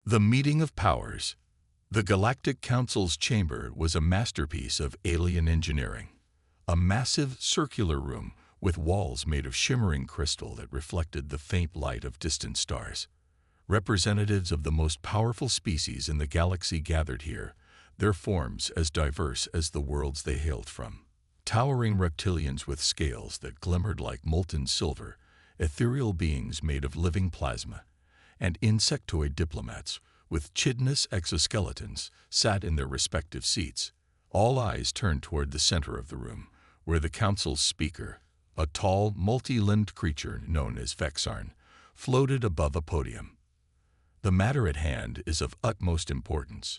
The Meeting of Powers. The Galactic Council's chamber was a masterpiece of alien engineering. A massive circular room with walls made of shimmering crystal that reflected the faint light of distant stars. Representatives of the most powerful species in the galaxy gathered here, their forms as diverse as the worlds they hailed from. Towering reptilians with scales that glimmered like molten silver, ethereal beings made of living plasma, and insectoid diplomats with chitinous exoskeletons sat in their respective seats. All eyes turned toward the center of the room, where the council's speaker, a tall, multi-limbed creature known as Vexarn, floated above a podium. The matter at hand is of utmost importance.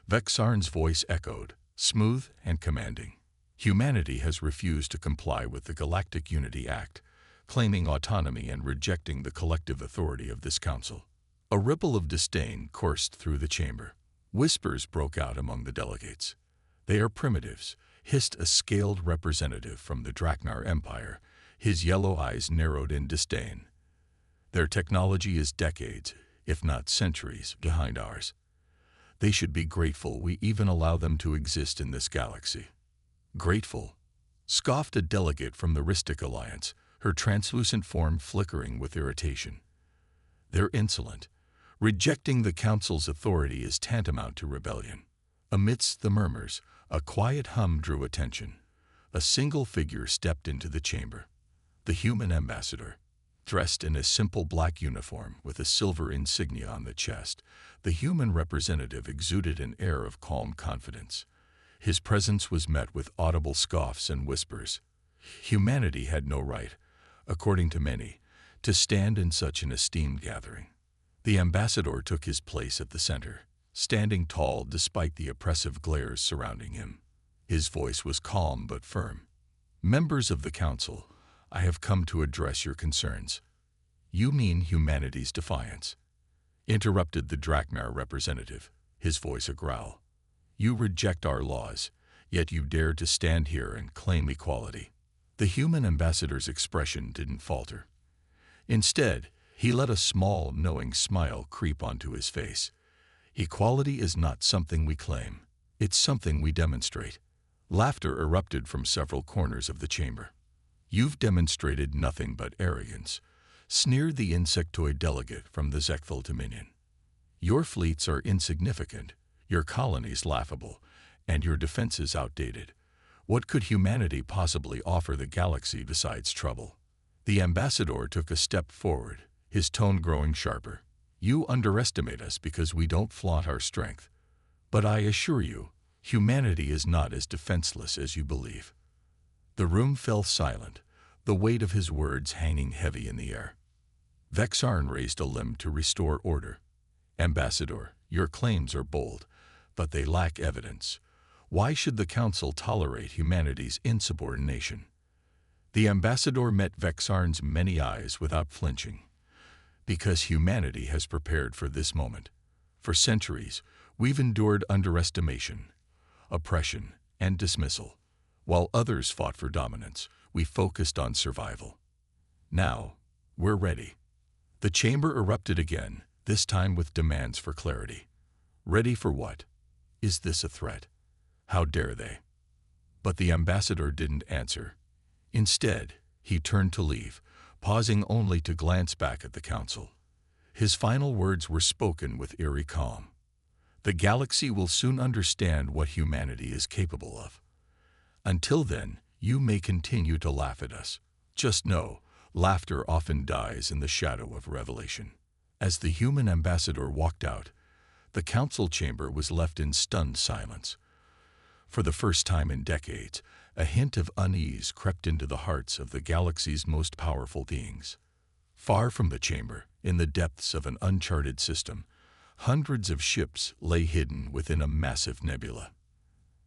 Vexarn's voice echoed, smooth and commanding. Humanity has refused to comply with the Galactic Unity Act, claiming autonomy and rejecting the collective authority of this council. A ripple of disdain coursed through the chamber. Whispers broke out among the delegates. "They are primitives," hissed a scaled representative from the Draknar Empire, his yellow eyes narrowed in disdain. "Their technology is decades, if not centuries, behind ours. They should be grateful we even allow them to exist in this galaxy." "Grateful?" scoffed a delegate from the Ristic Alliance, her translucent form flickering with irritation. "They're insolent. Rejecting the Council's authority is tantamount to rebellion." Amidst the murmurs, a quiet hum drew attention. A single figure stepped into the chamber. The human ambassador. Dressed in a simple black uniform with a silver insignia on the chest, the human representative exuded an air of calm confidence. His presence was met with audible scoffs and whispers. Humanity had no right, according to many, to stand in such an esteemed gathering. The ambassador took his place at the center, standing tall despite the oppressive glares surrounding him. His voice was calm but firm. "Members of the Council, I have come to address your concerns." "You mean humanity's defiance?" interrupted the Draknar representative, his voice a growl. "You reject our laws, yet you dare to stand here and claim equality." The human ambassador's expression didn't falter. Instead, he let a small, knowing smile creep onto his face. "Equality is not something we claim. It's something we demonstrate." Laughter erupted from several corners of the chamber. "You've demonstrated nothing but arrogance," sneered the insectoid delegate from the Zekthal Dominion. "Your fleets are insignificant, your colonies laughable, and your defenses outdated. What could humanity possibly offer the galaxy besides trouble?" The ambassador took a step forward, his tone growing sharper. "You underestimate us because we don't flaunt our strength. But I assure you, humanity is not as defenseless as you believe." The room fell silent, the weight of his words hanging heavy in the air. Vexarn raised a limb to restore order. "Ambassador, your claims are bold, but they lack evidence. Why should the Council tolerate humanity's insubordination?" The ambassador met Vexarn's many eyes without flinching. "Because humanity has prepared for this moment. For centuries, we've endured underestimation, oppression, and dismissal. While others fought for dominance, we focused on survival. Now, we're ready." The chamber erupted again, this time with demands for clarity. Ready for what? Is this a threat? How dare they? But the ambassador didn't answer. Instead, he turned to leave, pausing only to glance back at the council. His final words were spoken with eerie calm. "The galaxy will soon understand what humanity is capable of. Until then, you may continue to laugh at us. Just know, laughter often dies in the shadow of revelation." As the human ambassador walked out, the council chamber was left in stunned silence. For the first time in decades, a hint of unease crept into the hearts of the galaxy's most powerful beings. Far from the chamber, in the depths of an uncharted system, hundreds of ships lay hidden within a massive nebula.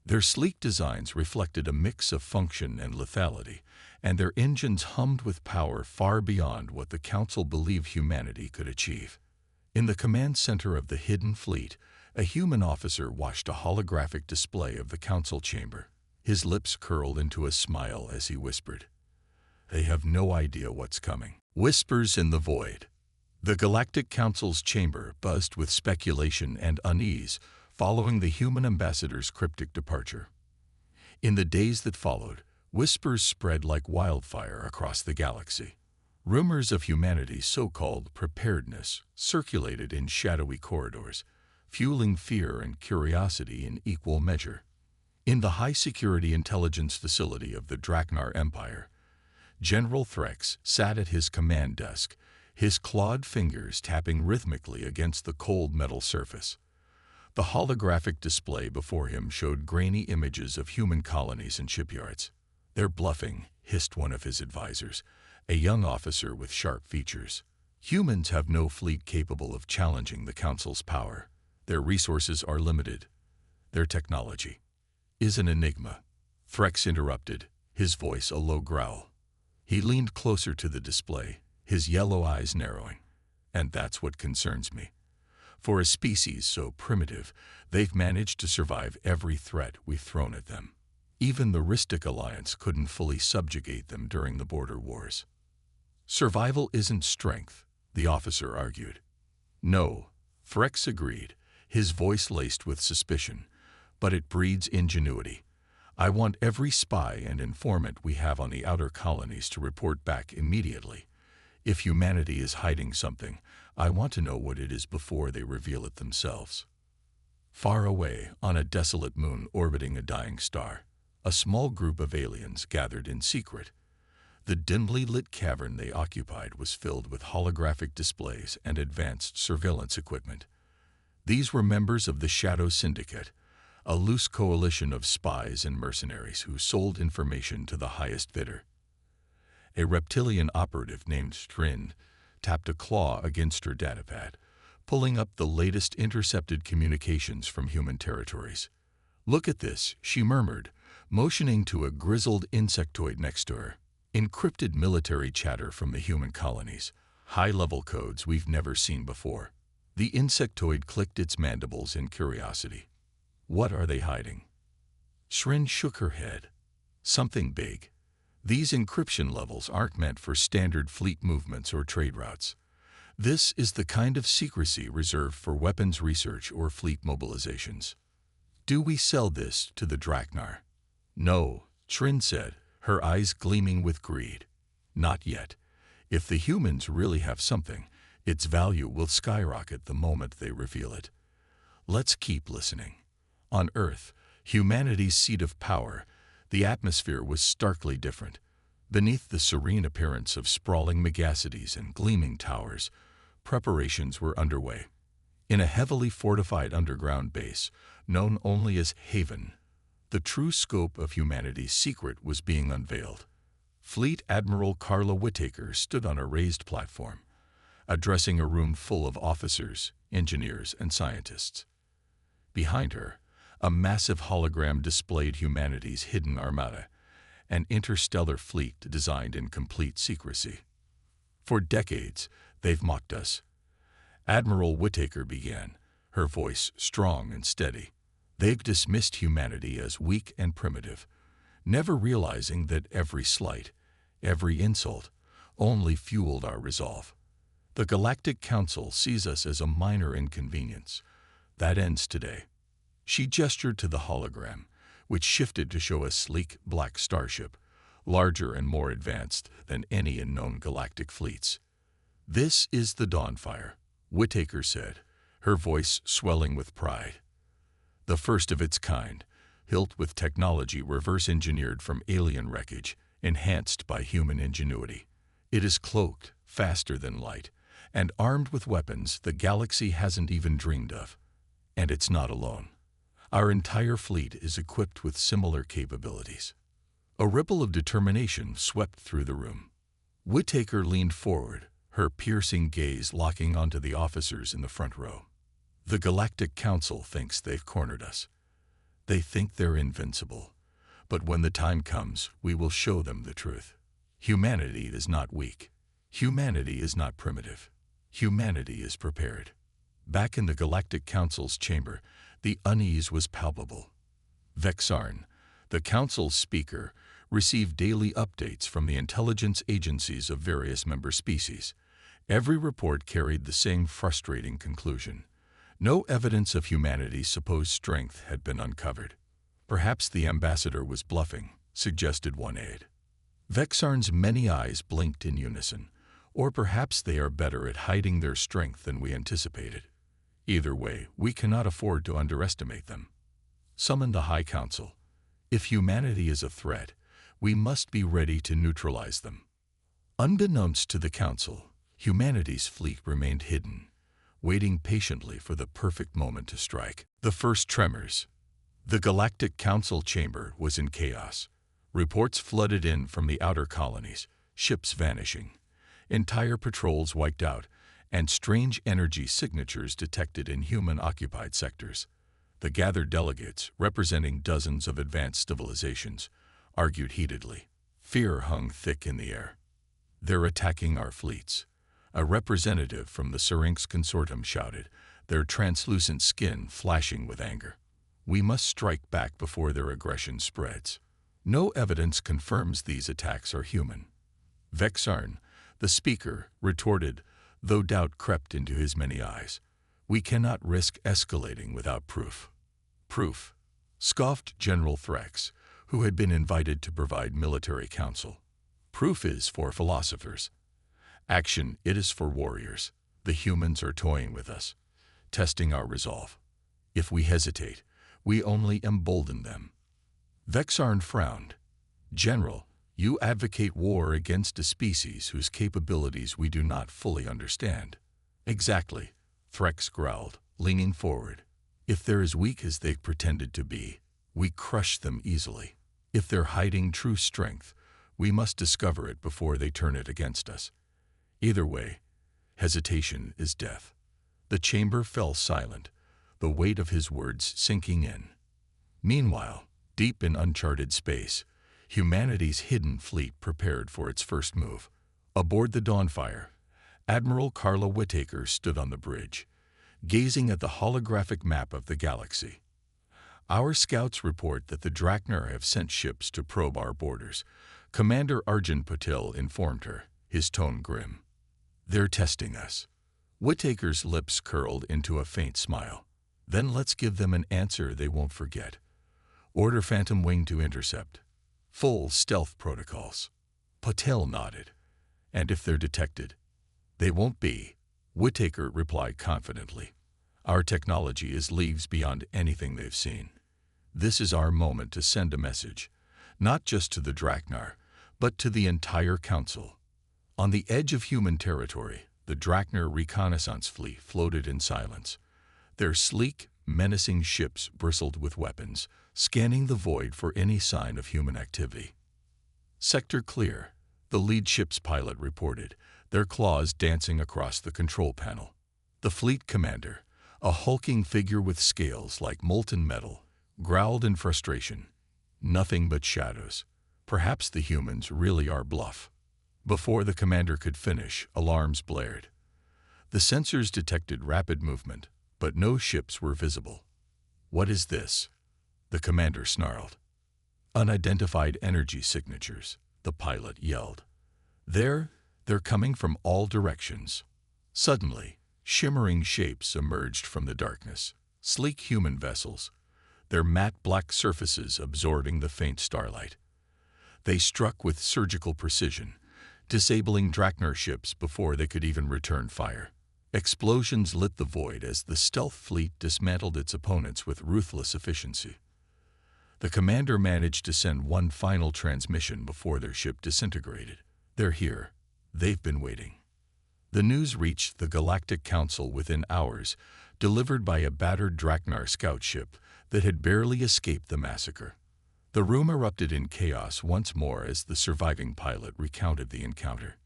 Their sleek designs reflected a mix of function and lethality, and their engines hummed with power far beyond what the Council believed humanity could achieve. In the command center of the hidden fleet, a human officer watched a holographic display of the Council chamber. His lips curled into a smile as he whispered, "They have no idea what's coming." Whispers in the void. The Galactic Council's chamber buzzed with speculation and unease following the human ambassador's cryptic departure. In the days that followed, whispers spread like wildfire across the galaxy. Rumors of humanity's so-called preparedness circulated in shadowy corridors, fueling fear and curiosity in equal measure. In the high-security intelligence facility of the Draknar Empire, General Threx sat at his command desk, his clawed fingers tapping rhythmically against the cold metal surface. The holographic display before him showed grainy images of human colonies and shipyards. "They're bluffing," hissed one of his advisors, a young officer with sharp features. "Humans have no fleet capable of challenging the Council's power. Their resources are limited. Their technology is an enigma." Threx interrupted, his voice a low growl. He leaned closer to the display, his yellow eyes narrowing. "And that's what concerns me. For a species so primitive, they've managed to survive every threat we've thrown at them. Even the Rhystic Alliance couldn't fully subjugate them during the border wars." "Survival isn't strength," the officer argued. "No," Threx agreed, his voice laced with suspicion, "but it breeds ingenuity. I want every spy and informant we have on the outer colonies to report back immediately. If humanity is hiding something, I want to know what it is before they reveal it themselves." Far away, on a desolate moon orbiting a dying star, a small group of aliens gathered in secret. The dimly lit cavern they occupied was filled with holographic displays and advanced surveillance equipment. These were members of the Shadow Syndicate, a loose coalition of spies and mercenaries who sold information to the highest bidder. A reptilian operative named Strin tapped a claw against her datapad, pulling up the latest intercepted communications from human territories. "Look at this," she murmured, motioning to a grizzled insectoid next to her. "Encrypted military chatter from the human colonies, high-level codes we've never seen before." The insectoid clicked its mandibles in curiosity. "What are they hiding?" Shrin shook her head. "Something big. These encryption levels aren't meant for standard fleet movements or trade routes. This is the kind of secrecy reserved for weapons research or fleet mobilizations." "Do we sell this to the Draknar?" "No," Shrin said, her eyes gleaming with greed. "Not yet. If the humans really have something, its value will skyrocket the moment they reveal it. Let's keep listening." On Earth, humanity's seat of power, the atmosphere was starkly different. Beneath the serene appearance of sprawling megacities and gleaming towers, preparations were underway. In a heavily fortified underground base, known only as Haven, the true scope of humanity's secret was being unveiled. Fleet Admiral Carla Whittaker stood on a raised platform, addressing a room full of officers, engineers, and scientists. Behind her, a massive hologram displayed humanity's hidden Armada, an interstellar fleet designed in complete secrecy. "For decades, they've mocked us," Admiral Whittaker began, her voice strong and steady. "They've dismissed humanity as weak and primitive, never realizing that every slight, every insult, only fueled our resolve. The Galactic Council sees us as a minor inconvenience. That ends today." She gestured to the hologram, which shifted to show a sleek black starship, larger and more advanced than any in known galactic fleets. "This is the Dawnfire," Whittaker said, her voice swelling with pride. "The first of its kind, built with technology reverse-engineered from alien wreckage, enhanced by human ingenuity. It is cloaked, faster than light, and armed with weapons the galaxy hasn't even dreamed of. And it's not alone. Our entire fleet is equipped with similar capabilities." A ripple of determination swept through the room. Whittaker leaned forward, her piercing gaze locking onto the officers in the front row. "The Galactic Council thinks they've cornered us. They think they're invincible. But when the time comes, we will show them the truth. Humanity is not weak. Humanity is not primitive. Humanity is prepared." Back in the Galactic Council's chamber, the unease was palpable. Vexarn, the Council's speaker, received daily updates from the intelligence agencies of various member species, Every report carried the same frustrating conclusion. No evidence of humanity's supposed strength had been uncovered. Perhaps the ambassador was bluffing, suggested one aide. Vexarn's many eyes blinked in unison. Or perhaps they are better at hiding their strength than we anticipated. Either way, we cannot afford to underestimate them. Summon the High Council. If humanity is a threat, we must be ready to neutralize them. Unbeknownst to the Council, humanity's fleet remained hidden, waiting patiently for the perfect moment to strike. The first tremors. The Galactic Council chamber was in chaos. Reports flooded in from the outer colonies, ships vanishing, entire patrols wiped out, and strange energy signatures detected in human-occupied sectors. The gathered delegates, representing dozens of advanced civilizations, argued heatedly. Fear hung thick in the air. "They're attacking our fleets," a representative from the Syrinx consortium shouted, their translucent skin flashing with anger. "We must strike back before their aggression spreads." No evidence confirms these attacks are human. Vexarn, the speaker, retorted, though doubt crept into his many eyes. "We cannot risk escalating without proof." "Proof?" scoffed General Threx, who had been invited to provide military counsel. "Proof is for philosophers. Action, it is for warriors. The humans are toying with us, testing our resolve. If we hesitate, we only embolden them." Vexarn frowned. "General, you advocate war against a species whose capabilities we do not fully understand." "Exactly," Threx growled, leaning forward. "If they're as weak as they pretended to be, we crush them easily. If they're hiding true strength, we must discover it before they turn it against us. Either way, hesitation is death." The chamber fell silent, the weight of his words sinking in. Meanwhile, deep in uncharted space, humanity's hidden fleet prepared for its first move. Aboard the Dawnfire, Admiral Carla Whittaker stood on the bridge, gazing at the holographic map of the galaxy. "Our scouts report that the Draknar have sent ships to probe our borders," Commander Arjun Patil informed her, his tone grim. "They're testing us." Whittaker's lips curled into a faint smile. "Then let's give them an answer they won't forget. Order Phantom Wing to intercept. Full stealth protocols." Patel nodded. "And if they're detected?" "They won't be," Whittaker replied confidently. "Our technology is leagues beyond anything they've seen. This is our moment to send a message, not just to the Draknar, but to the entire Council." On the edge of human territory, the Draknar reconnaissance fleet floated in silence. Their sleek, menacing ships bristled with weapons, scanning the void for any sign of human activity. "Sector clear," the lead ship's pilot reported, their claws dancing across the control panel. The fleet commander, a hulking figure with scales like molten metal, growled in frustration. "Nothing but shadows. Perhaps the humans really are bluff." Before the commander could finish, alarms blared. The sensors detected rapid movement, but no ships were visible. "What is this?" the commander snarled. "Unidentified energy signatures," the pilot yelled. They're coming from all directions." Suddenly, shimmering shapes emerged from the darkness, sleek human vessels, their matte black surfaces absorbing the faint starlight. They struck with surgical precision, disabling Draknar ships before they could even return fire. Explosions lit the void as the stealth fleet dismantled its opponents with ruthless efficiency. The commander managed to send one final transmission before their ship disintegrated. "They're here. They've been waiting." The news reached the Galactic Council within hours, delivered by a battered Draknar scout ship that had barely escaped the massacre. The room erupted in chaos once more as the surviving pilot recounted the encounter.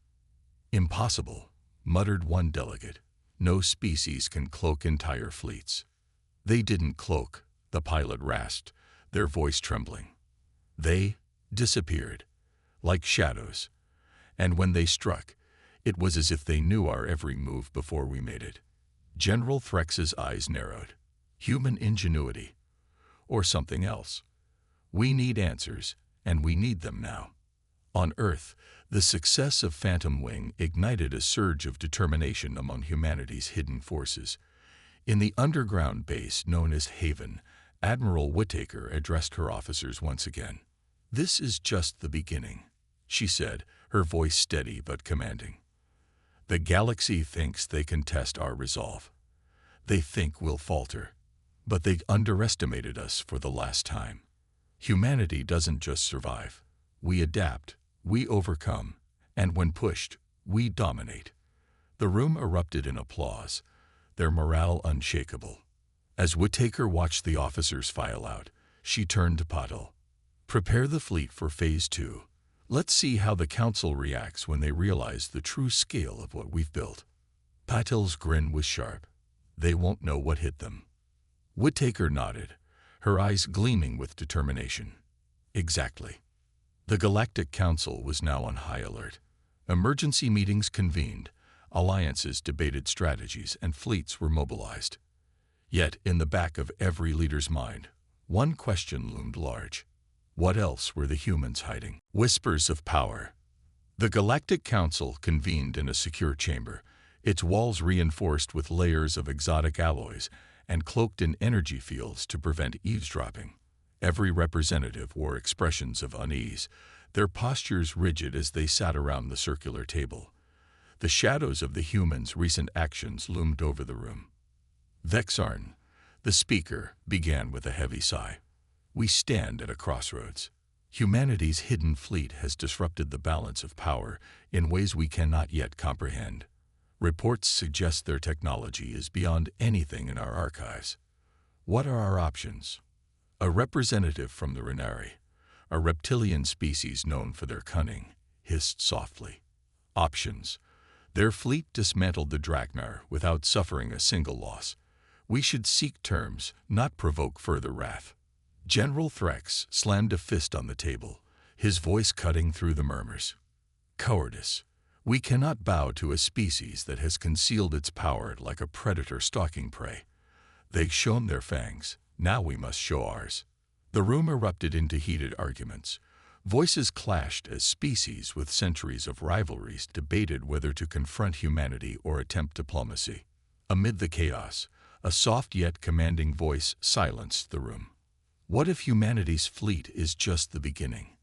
"Impossible," muttered one delegate. "No species can cloak entire fleets." "They didn't cloak," the pilot rasped, their voice trembling. "They disappeared, like shadows. And when they struck, it was as if they knew our every move before we made it." General Threx's eyes narrowed. "Human ingenuity, or something else. We need answers, and we need them now." On Earth, the success of Phantom Wing ignited a surge of determination among humanity's hidden forces. In the underground base known as Haven, Admiral Whittaker addressed her officers once again. "This is just the beginning," she said, her voice steady but commanding. "The galaxy thinks they can test our resolve. They think we'll falter, but they underestimated us for the last time. Humanity doesn't just survive. We adapt, we overcome, and when pushed, we dominate." The room erupted in applause, their morale unshakable. As Whittaker watched the officers file out, she turned to Patel. "Prepare the fleet for Phase 2. Let's see how the Council reacts when they realize the true scale of what we've built." Patel's grin was sharp. "They won't know what hit them." Whittaker nodded, her eyes gleaming with determination. "Exactly." The Galactic Council was now on high alert. Emergency meetings convened, alliances debated strategies, and fleets were mobilized. Yet, in the back of every leader's mind, one question loomed large. What else were the humans hiding? Whispers of power. The Galactic Council convened in a secure chamber, its walls reinforced with layers of exotic alloys and cloaked in energy fields to prevent eavesdropping. Every representative wore expressions of unease, their postures rigid as they sat around the circular table. The shadows of the humans' recent actions loomed over the room. Vexarn, the speaker, began with a heavy sigh. "We stand at a crossroads. Humanity's hidden fleet has disrupted the balance of power in ways we cannot yet comprehend. Reports suggest their technology is beyond anything in our archives. What are our options?" A representative from the Renari, a reptilian species known for their cunning, hissed softly. "Options. Their fleet dismantled the Draknar without suffering a single loss. We should seek terms, not provoke further wrath." General Threx slammed a fist on the table, his voice cutting through the murmurs. "Cowardice. We cannot bow to a species that has concealed its power like a predator stalking prey. They've shown their fangs. Now we must show ours." The room erupted into heated arguments. Voices clashed as species with centuries of rivalries debated whether to confront humanity or attempt diplomacy. Amid the chaos, a soft yet commanding voice silenced the room. "What if humanity's fleet is just the beginning?"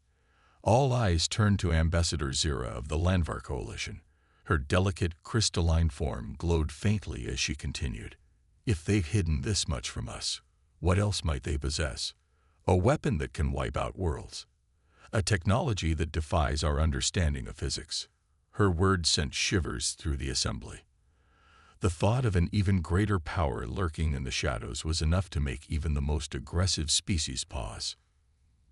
All eyes turned to Ambassador Zira of the Landvar Coalition. Her delicate, crystalline form glowed faintly as she continued. "If they've hidden this much from us, what else might they possess? A weapon that can wipe out worlds. A technology that defies our understanding of physics." Her words sent shivers through the assembly. The thought of an even greater power lurking in the shadows was enough to make even the most aggressive species pause.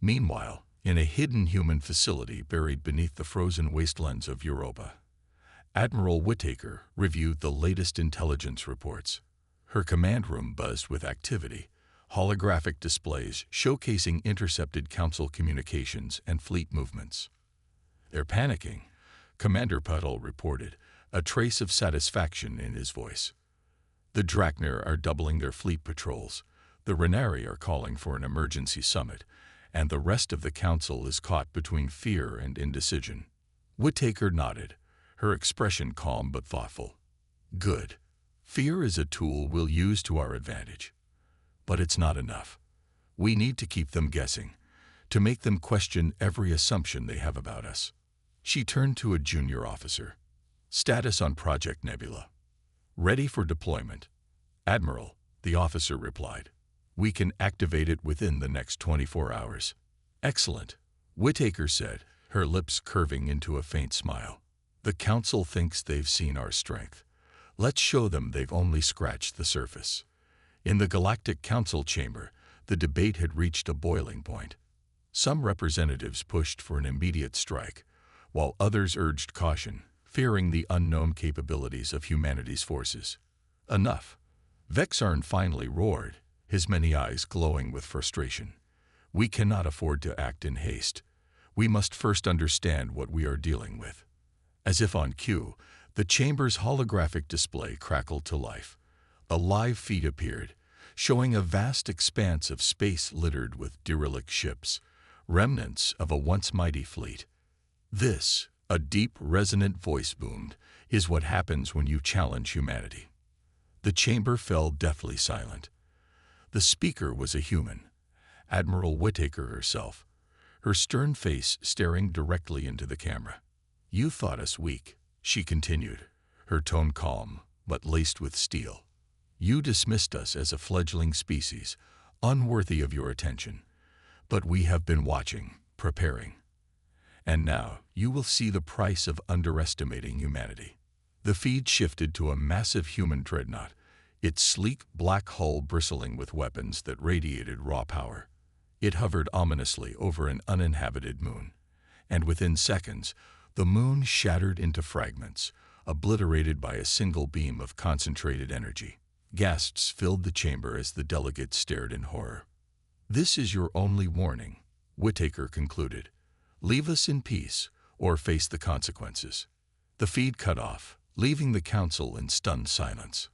Meanwhile, in a hidden human facility buried beneath the frozen wastelands of Europa, Admiral Whittaker reviewed the latest intelligence reports. Her command room buzzed with activity, holographic displays showcasing intercepted Council communications and fleet movements. "They're panicking," Commander Patel reported, a trace of satisfaction in his voice. "The Draknar are doubling their fleet patrols, the Renari are calling for an emergency summit, and the rest of the Council is caught between fear and indecision." Whittaker nodded, her expression calm but thoughtful. "Good. Fear is a tool we'll use to our advantage. But it's not enough. We need to keep them guessing, to make them question every assumption they have about us." She turned to a junior officer. "Status on Project Nebula." "Ready for deployment." "Admiral," the officer replied. "We can activate it within the next 24 hours. "Excellent," Whittaker said, her lips curving into a faint smile. "The Council thinks they've seen our strength. Let's show them they've only scratched the surface." In the Galactic Council chamber, the debate had reached a boiling point. Some representatives pushed for an immediate strike, while others urged caution, fearing the unknown capabilities of humanity's forces. "Enough." Vexarn finally roared, his many eyes glowing with frustration. "We cannot afford to act in haste. We must first understand what we are dealing with." As if on cue, the chamber's holographic display crackled to life. A live feed appeared, showing a vast expanse of space littered with derelict ships, remnants of a once mighty fleet. This, a deep, resonant voice boomed, is what happens when you challenge humanity. The chamber fell deathly silent. The speaker was a human, Admiral Whittaker herself, her stern face staring directly into the camera. "You thought us weak," she continued, her tone calm but laced with steel. "You dismissed us as a fledgling species, unworthy of your attention. But we have been watching, preparing. And now you will see the price of underestimating humanity." The feed shifted to a massive human dreadnought, its sleek black hull bristling with weapons that radiated raw power. It hovered ominously over an uninhabited moon, and within seconds, the moon shattered into fragments, obliterated by a single beam of concentrated energy. Gasps filled the chamber as the delegates stared in horror. "This is your only warning," Whittaker concluded. "Leave us in peace, or face the consequences." The feed cut off, leaving the council in stunned silence.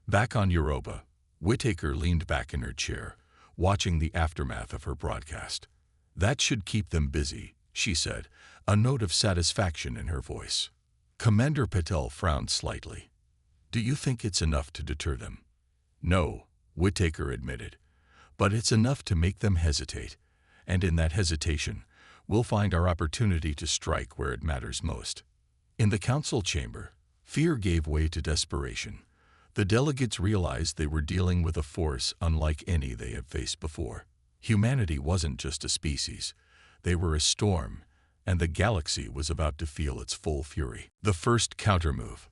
Back on Europa, Whittaker leaned back in her chair, watching the aftermath of her broadcast. "That should keep them busy," she said, a note of satisfaction in her voice. Commander Patel frowned slightly. "Do you think it's enough to deter them?" "No," Whittaker admitted, "but it's enough to make them hesitate, and in that hesitation, we'll find our opportunity to strike where it matters most." In the council chamber, fear gave way to desperation. The delegates realized they were dealing with a force unlike any they had faced before. Humanity wasn't just a species. They were a storm, and the galaxy was about to feel its full fury. The first countermove.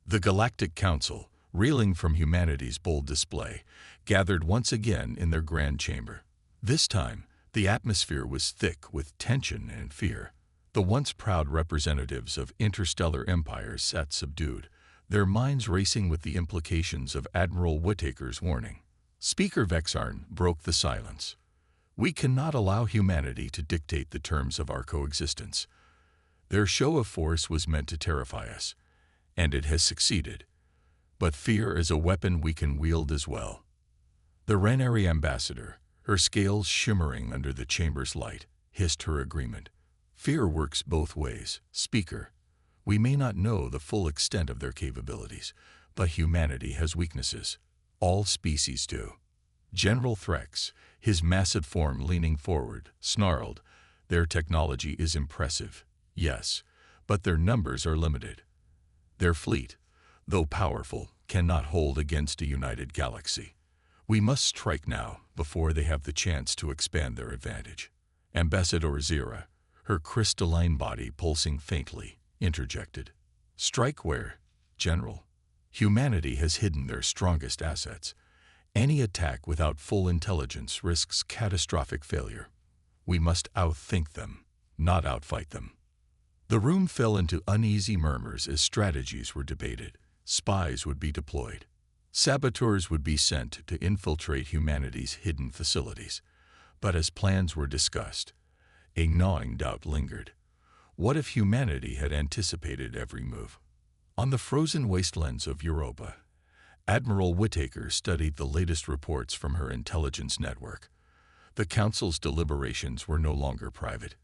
The Galactic Council, reeling from humanity's bold display, gathered once again in their grand chamber. This time, the atmosphere was thick with tension and fear. The once proud representatives of interstellar empires sat subdued, their minds racing with the implications of Admiral Whittaker's warning. Speaker Vexarn broke the silence. "We cannot allow humanity to dictate the terms of our coexistence. Their show of force was meant to terrify us, and it has succeeded. But fear is a weapon we can wield as well." The Renary ambassador, her scales shimmering under the chamber's light, hissed her agreement. "Fear works both ways, Speaker. We may not know the full extent of their capabilities, but humanity has weaknesses. All species do." General Threx, his massive form leaning forward, snarled, "Their technology is impressive, yes, but their numbers are limited. Their fleet, though powerful, cannot hold against a united galaxy. We must strike now before they have the chance to expand their advantage." Ambassador Zira, her crystalline body pulsing faintly, interjected. "Strike where, General? Humanity has hidden their strongest assets. Any attack without full intelligence risks catastrophic failure. We must outthink them, not outfight them." The room fell into uneasy murmurs as strategies were debated. Spies would be deployed. Saboteurs would be sent to infiltrate humanity's hidden facilities. But as plans were discussed, a gnawing doubt lingered. What if humanity had anticipated every move? On the frozen wastelands of Europa, Admiral Whittaker studied the latest reports from her intelligence network. The Council's deliberations were no longer private.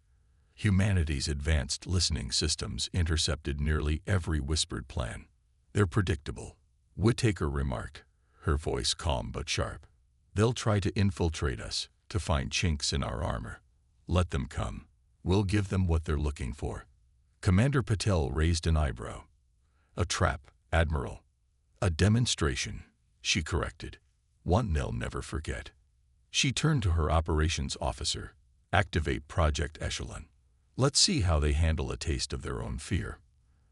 Humanity's advanced listening systems intercepted nearly every whispered plan. "They're predictable," Whittaker remarked, her voice calm but sharp. "They'll try to infiltrate us, to find chinks in our armor. Let them come. We'll give them what they're looking for." Commander Patel raised an eyebrow. "A trap, Admiral." "A demonstration," she corrected. "One they'll never forget." She turned to her operations officer. "Activate Project Echelon. Let's see how they handle a taste of their own fear."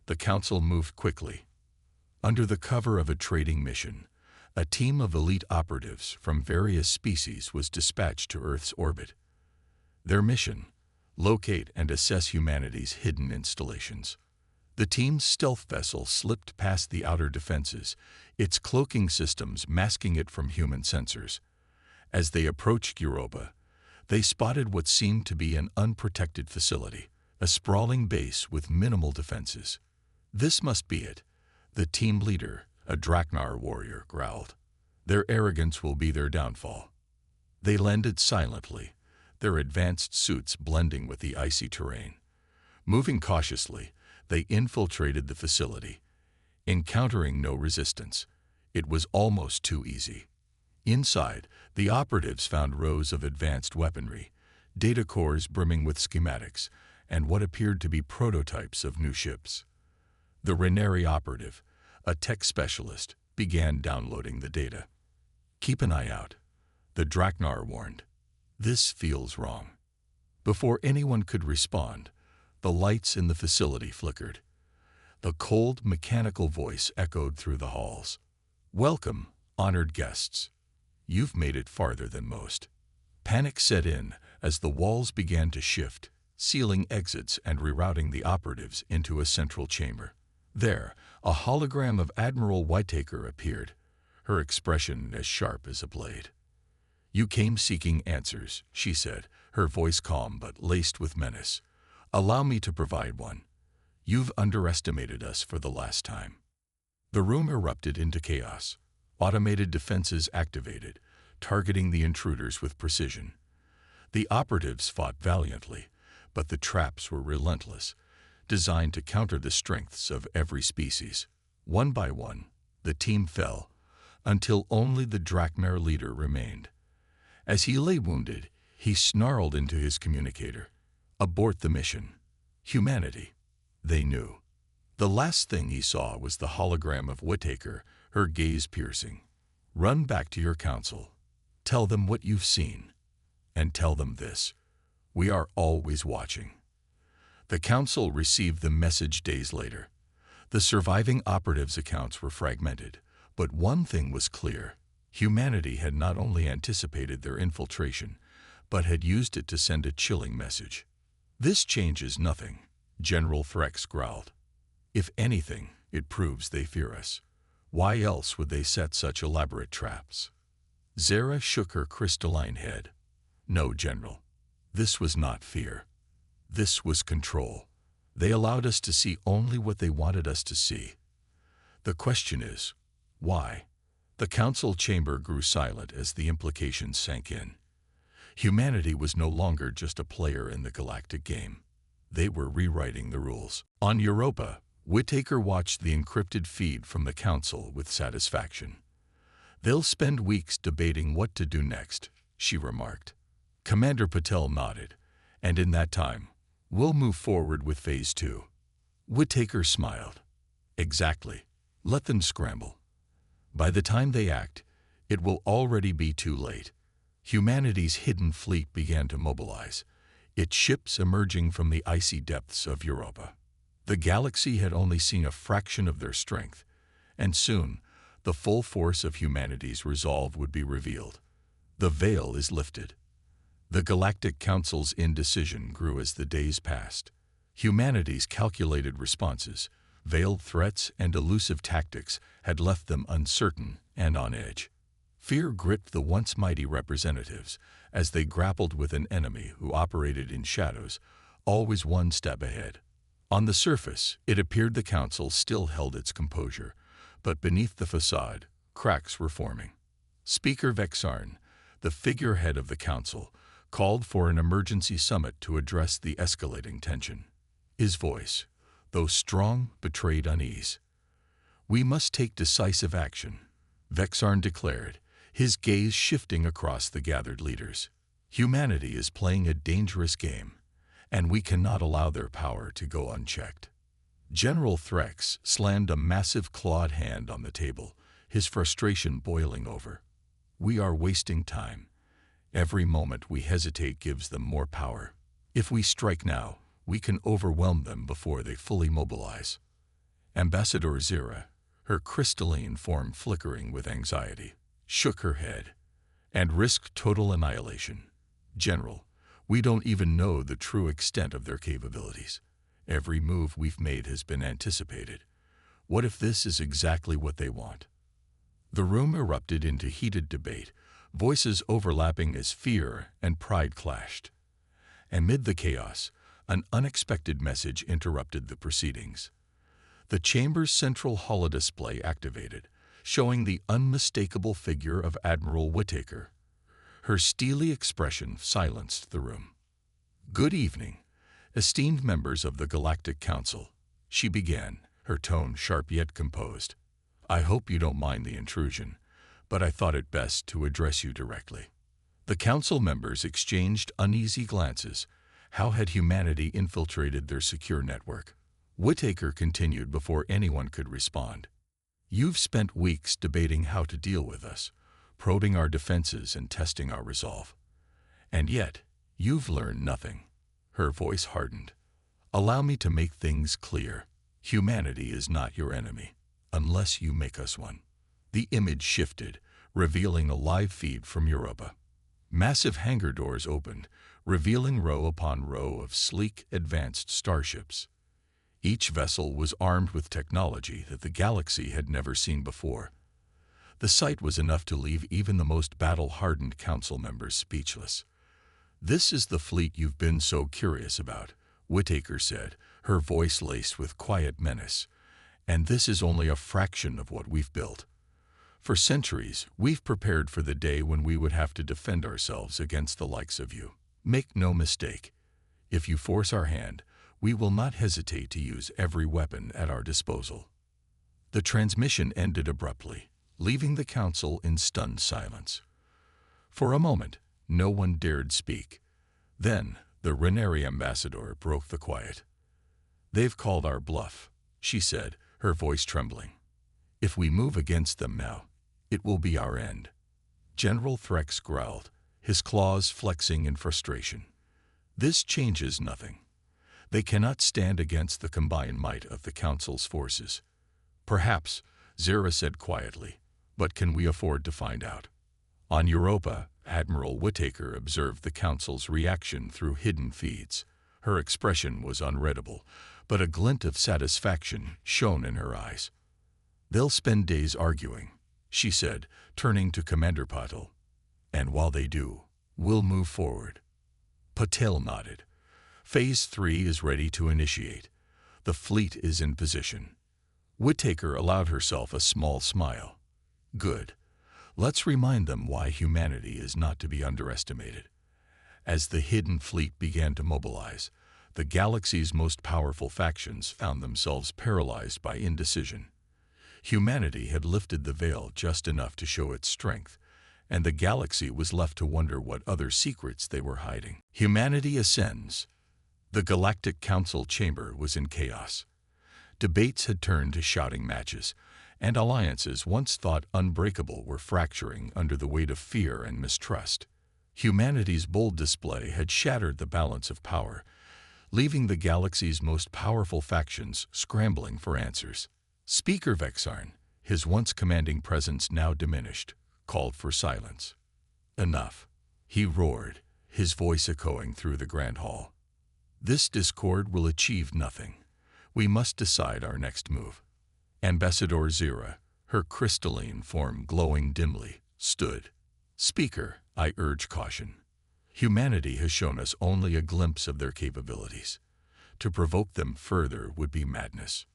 The Council moved quickly. Under the cover of a trading mission, a team of elite operatives from various species was dispatched to Earth's orbit. Their mission: locate and assess humanity's hidden installations. The team's stealth vessel slipped past the outer defenses, its cloaking systems masking it from human sensors. As they approached Europa, they spotted what seemed to be an unprotected facility, a sprawling base with minimal defenses. "This must be it," the team leader, a Draknar warrior, growled. "Their arrogance will be their downfall." They landed silently, their advanced suits blending with the icy terrain. Moving cautiously, they infiltrated the facility, encountering no resistance. It was almost too easy. Inside, the operatives found rows of advanced weaponry, data cores brimming with schematics, and what appeared to be prototypes of new ships. The Reneri operative, a tech specialist, began downloading the data. "Keep an eye out," the Draknar warned. "This feels wrong." Before anyone could respond, the lights in the facility flickered. The cold, mechanical voice echoed through the halls. "Welcome, honored guests. You've made it farther than most." Panic set in as the walls began to shift, sealing exits and rerouting the operatives into a central chamber. There, a hologram of Admiral Whittaker appeared, her expression as sharp as a blade. "You came seeking answers," she said, her voice calm but laced with menace. "Allow me to provide one. You've underestimated us for the last time." The room erupted into chaos. Automated defenses activated, targeting the intruders with precision. The operatives fought valiantly, but the traps were relentless, designed to counter the strengths of every species. One by one, the team fell, until only the Draknar leader remained. As he lay wounded, he snarled into his communicator. "Abort the mission. Humanity." They knew. The last thing he saw was the hologram of Whittaker, her gaze piercing. "Run back to your council. Tell them what you've seen. And tell them this: we are always watching." The council received the message days later. The surviving operatives' accounts were fragmented, but one thing was clear. Humanity had not only anticipated their infiltration, but had used it to send a chilling message. "This changes nothing," General Threx growled. "If anything, it proves they fear us. Why else would they set such elaborate traps?" Zara shook her crystalline head. "No, General. This was not fear. This was control. They allowed us to see only what they wanted us to see. The question is, why?" The council chamber grew silent as the implications sank in. Humanity was no longer just a player in the galactic game. They were rewriting the rules. On Europa, Whittaker watched the encrypted feed from the council with satisfaction. "They'll spend weeks debating what to do next," she remarked. Commander Patel nodded, "and in that time, we'll move forward with Phase 2. Whittaker smiled. "Exactly. Let them scramble. By the time they act, it will already be too late." Humanity's hidden fleet began to mobilize, its ships emerging from the icy depths of Europa. The galaxy had only seen a fraction of their strength, and soon the full force of humanity's resolve would be revealed. The veil is lifted. The Galactic Council's indecision grew as the days passed. Humanity's calculated responses, veiled threats, and elusive tactics had left them uncertain and on edge. Fear gripped the once mighty representatives as they grappled with an enemy who operated in shadows, always one step ahead. On the surface, it appeared the council still held its composure, but beneath the facade, cracks were forming. Speaker Vexarn, the figurehead of the council, called for an emergency summit to address the escalating tension. His voice, though strong, betrayed unease. "We must take decisive action," Vexarn declared, his gaze shifting across the gathered leaders. "Humanity is playing a dangerous game, and we cannot allow their power to go unchecked." General Threx slammed a massive clawed hand on the table, his frustration boiling over. "We are wasting time. Every moment we hesitate gives them more power. If we strike now, we can overwhelm them before they fully mobilize." Ambassador Zira, her crystalline form flickering with anxiety, shook her head. "And risk total annihilation. General, we don't even know the true extent of their capabilities. Every move we've made has been anticipated. What if this is exactly what they want?" The room erupted into heated debate, voices overlapping as fear and pride clashed. Amid the chaos, an unexpected message interrupted the proceedings. The chamber's central holodisplay activated, showing the unmistakable figure of Admiral Whittaker. Her steely expression silenced the room. "Good evening. Esteemed members of the Galactic Council, she began, her tone sharp yet composed. I hope you don't mind the intrusion, but I thought it best to address you directly. The council members exchanged uneasy glances. How had humanity infiltrated their secure network? Whittaker continued before anyone could respond. You've spent weeks debating how to deal with us, probing our defenses and testing our resolve. And yet, you've learned nothing. Her voice hardened. Allow me to make things clear. Humanity is not your enemy, unless you make us one. The image shifted, revealing a live feed from Europa. Massive hangar doors opened, revealing row upon row of sleek, advanced starships. Each vessel was armed with technology that the galaxy had never seen before. The sight was enough to leave even the most battle-hardened council members speechless. This is the fleet you've been so curious about, Whittaker said, her voice laced with quiet menace. And this is only a fraction of what we've built. For centuries, we've prepared for the day when we would have to defend ourselves against the likes of you. Make no mistake, if you force our hand, we will not hesitate to use every weapon at our disposal. The transmission ended abruptly, leaving the council in stunned silence. For a moment, no one dared speak. Then, the Reneri ambassador broke the quiet. They've called our bluff, she said, her voice trembling. If we move against them now, it will be our end. General Threx growled, his claws flexing in frustration. This changes nothing. They cannot stand against the combined might of the Council's forces. Perhaps, Zera said quietly, but can we afford to find out? On Europa, Admiral Whittaker observed the Council's reaction through hidden feeds. Her expression was unreadable, but a glint of satisfaction shone in her eyes. They'll spend days arguing, she said, turning to Commander Patel. And while they do, we'll move forward. Patel nodded. Phase 3 is ready to initiate. The fleet is in position. Whittaker allowed herself a small smile. Good. Let's remind them why humanity is not to be underestimated. As the hidden fleet began to mobilize, the galaxy's most powerful factions found themselves paralyzed by indecision. Humanity had lifted the veil just enough to show its strength, and the galaxy was left to wonder what other secrets they were hiding. Humanity ascends. The Galactic Council chamber was in chaos. Debates had turned to shouting matches, and alliances once thought unbreakable were fracturing under the weight of fear and mistrust. Humanity's bold display had shattered the balance of power, leaving the galaxy's most powerful factions scrambling for answers. Speaker Vexarn, his once commanding presence now diminished, called for silence. Enough, he roared, his voice echoing through the grand hall. This discord will achieve nothing. We must decide our next move. Ambassador Zera, her crystalline form glowing dimly, stood. Speaker, I urge caution. Humanity has shown us only a glimpse of their capabilities. To provoke them further would be madness.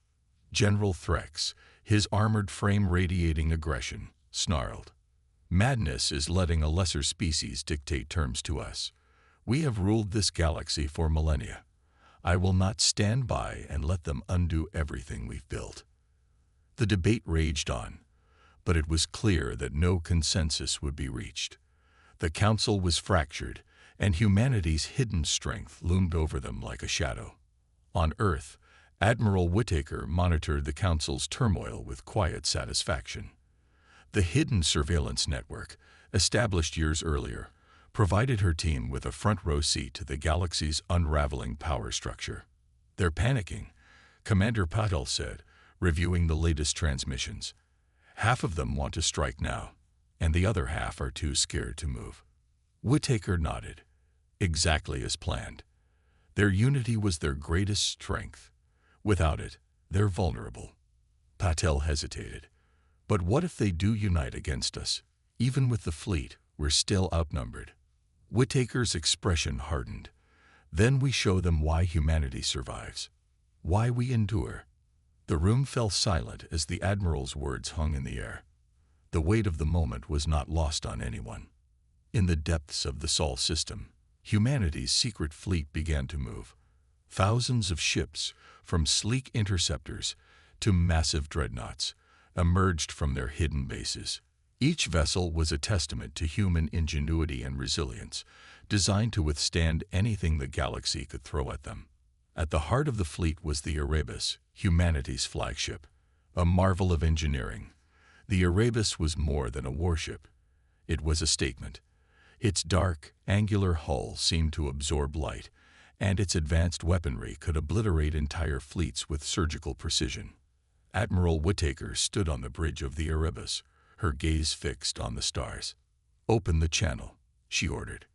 General Threx, his armored frame radiating aggression, snarled. Madness is letting a lesser species dictate terms to us. We have ruled this galaxy for millennia. I will not stand by and let them undo everything we've built. The debate raged on, but it was clear that no consensus would be reached. The council was fractured, and humanity's hidden strength loomed over them like a shadow. On Earth, Admiral Whittaker monitored the council's turmoil with quiet satisfaction. The hidden surveillance network, established years earlier, provided her team with a front-row seat to the galaxy's unraveling power structure. They're panicking, Commander Patel said, reviewing the latest transmissions. Half of them want to strike now, and the other half are too scared to move. Whittaker nodded. Exactly as planned. Their unity was their greatest strength. Without it, they're vulnerable. Patel hesitated. But what if they do unite against us? Even with the fleet, we're still outnumbered. Whittaker's expression hardened. Then we show them why humanity survives. Why we endure. The room fell silent as the Admiral's words hung in the air. The weight of the moment was not lost on anyone. In the depths of the Sol system, humanity's secret fleet began to move. Thousands of ships, from sleek interceptors to massive dreadnoughts, emerged from their hidden bases. Each vessel was a testament to human ingenuity and resilience, designed to withstand anything the galaxy could throw at them. At the heart of the fleet was the Erebus, humanity's flagship, a marvel of engineering. The Erebus was more than a warship. It was a statement. Its dark, angular hull seemed to absorb light, and its advanced weaponry could obliterate entire fleets with surgical precision. Admiral Whittaker stood on the bridge of the Erebus, her gaze fixed on the stars. "Open the channel," she ordered.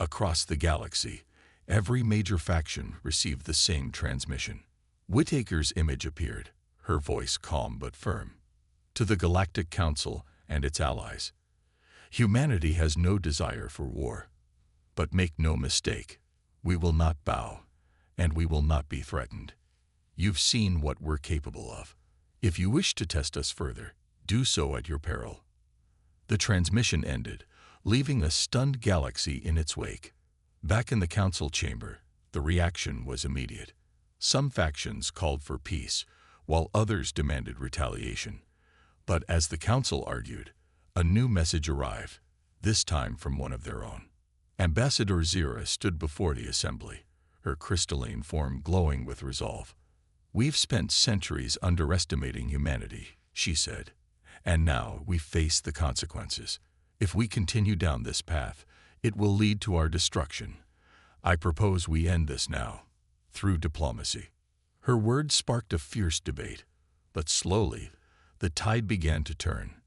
Across the galaxy, every major faction received the same transmission. Whittaker's image appeared, her voice calm but firm. "To the Galactic Council and its allies. Humanity has no desire for war. But make no mistake, we will not bow, and we will not be threatened. You've seen what we're capable of. If you wish to test us further, do so at your peril." The transmission ended, leaving a stunned galaxy in its wake. Back in the council chamber, the reaction was immediate. Some factions called for peace, while others demanded retaliation. But as the council argued, a new message arrived, this time from one of their own. Ambassador Zira stood before the assembly, her crystalline form glowing with resolve. "We've spent centuries underestimating humanity," she said, "and now we face the consequences. If we continue down this path, it will lead to our destruction. I propose we end this now, through diplomacy." Her words sparked a fierce debate, but slowly, the tide began to turn.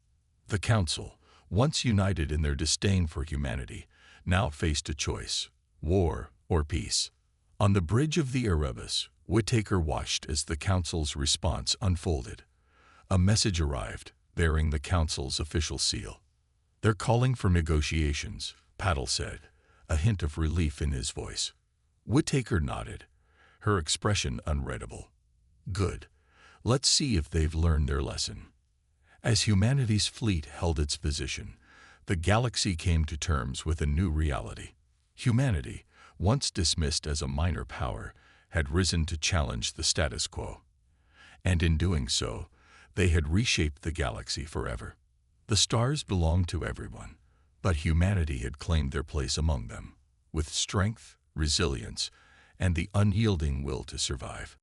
The council, once united in their disdain for humanity, now faced a choice: war or peace. On the bridge of the Erebus, Whittaker watched as the council's response unfolded. A message arrived, bearing the council's official seal. "They're calling for negotiations," Paddle said, a hint of relief in his voice. Whittaker nodded, her expression unreadable. "Good. Let's see if they've learned their lesson." As humanity's fleet held its position, the galaxy came to terms with a new reality. Humanity, once dismissed as a minor power, had risen to challenge the status quo. And in doing so, they had reshaped the galaxy forever. The stars belonged to everyone, but humanity had claimed their place among them, with strength, resilience, and the unyielding will to survive.